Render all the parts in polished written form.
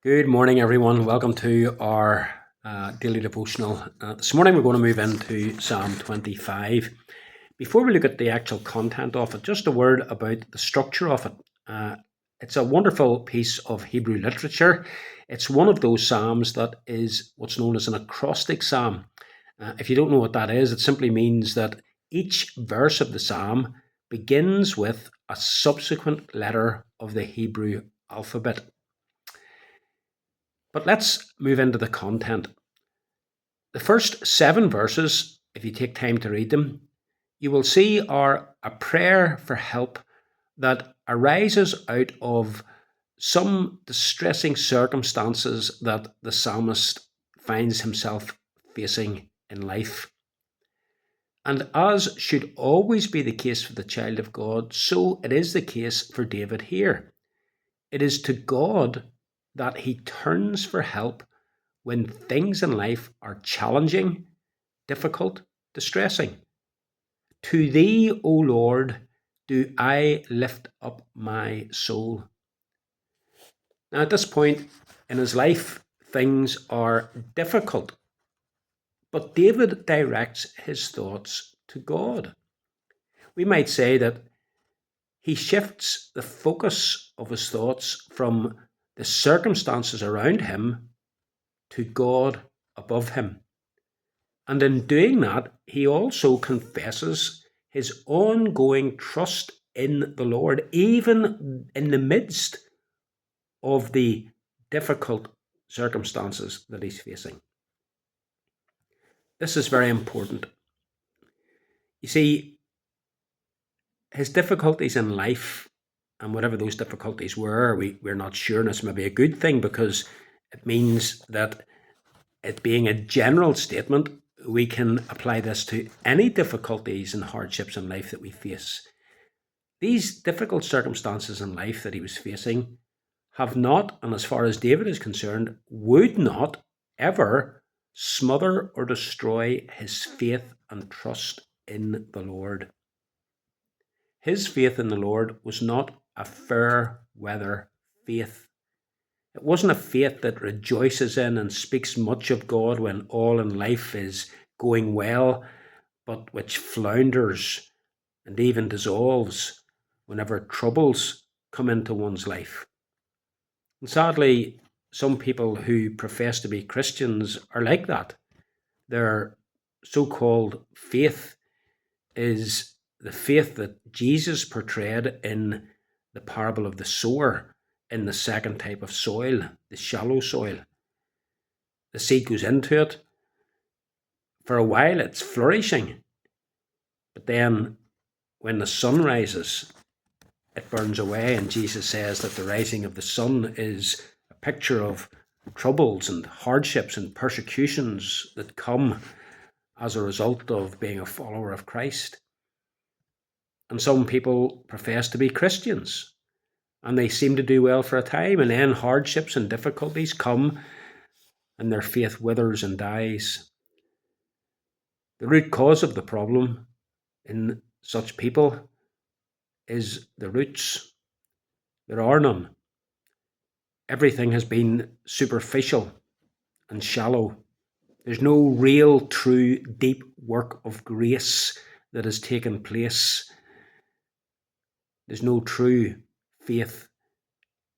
Good morning, everyone. Welcome to our daily devotional. This morning, we're going to move into Psalm 25. Before we look at the actual content of it, just a word about the structure of it. It's a wonderful piece of Hebrew literature. It's one of those psalms that is what's known as an acrostic psalm. If you don't know what that is, it simply means that each verse of the psalm begins with a subsequent letter of the Hebrew alphabet. But let's move into the content. The first 7 verses, if you take time to read them, you will see are a prayer for help that arises out of some distressing circumstances that the psalmist finds himself facing in life. And as should always be the case for the child of God, so it is the case for David here. It is to God that he turns for help when things in life are challenging, difficult, distressing. To thee, O Lord, do I lift up my soul. Now, at this point in his life, things are difficult, but David directs his thoughts to God. We might say that he shifts the focus of his thoughts from the circumstances around him to God above him. And in doing that, he also confesses his ongoing trust in the Lord, even in the midst of the difficult circumstances that he's facing. This is very important. You see, his difficulties in life, and whatever those difficulties were, we're not sure, and it's maybe a good thing because it means that it being a general statement, we can apply this to any difficulties and hardships in life that we face. These difficult circumstances in life that he was facing have not, and as far as David is concerned, would not ever smother or destroy his faith and trust in the Lord. His faith in the Lord was not a fair weather faith. It wasn't a faith that rejoices in and speaks much of God when all in life is going well, but which flounders and even dissolves whenever troubles come into one's life. And sadly, some people who profess to be Christians are like that. Their so-called faith is the faith that Jesus portrayed in the parable of the sower, in the second type of soil, the shallow soil. The seed goes into it. For a while, it's flourishing. But then, when the sun rises, it burns away. And Jesus says that the rising of the sun is a picture of troubles and hardships and persecutions that come as a result of being a follower of Christ. And some people profess to be Christians, and they seem to do well for a time, and then hardships and difficulties come, and their faith withers and dies. The root cause of the problem in such people is the roots. There are none. Everything has been superficial and shallow. There's no real, true, deep work of grace that has taken place. There's no true faith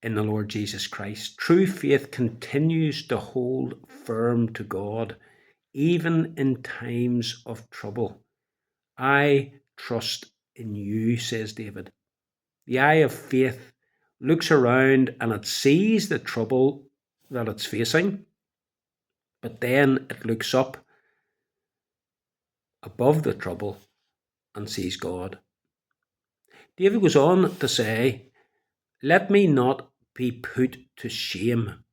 in the Lord Jesus Christ. True faith continues to hold firm to God, even in times of trouble. I trust in you, says David. The eye of faith looks around and it sees the trouble that it's facing, but then it looks up above the trouble and sees God. David goes on to say, let me not be put to shame.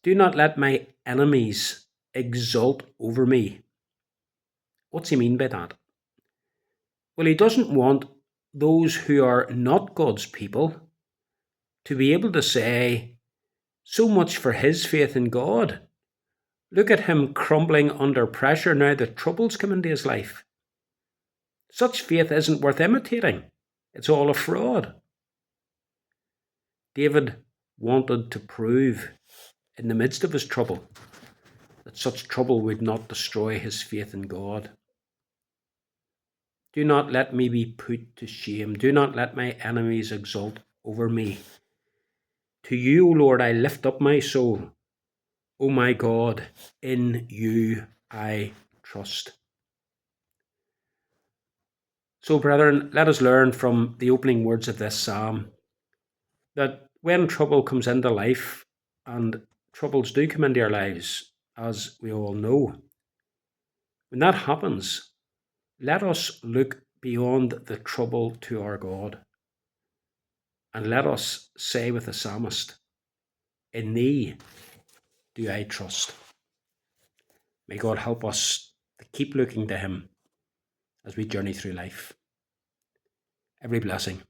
Do not let my enemies exult over me. What's he mean by that? Well, he doesn't want those who are not God's people to be able to say, so much for his faith in God. Look at him crumbling under pressure now that troubles come into his life. Such faith isn't worth imitating. It's all a fraud. David wanted to prove in the midst of his trouble that such trouble would not destroy his faith in God. Do not let me be put to shame. Do not let my enemies exult over me. To you, O Lord, I lift up my soul. O my God, in you I trust. So, brethren, let us learn from the opening words of this psalm that when trouble comes into life, and troubles do come into our lives, as we all know, when that happens, let us look beyond the trouble to our God, and let us say with the psalmist, in thee do I trust. May God help us to keep looking to him as we journey through life. Every blessing.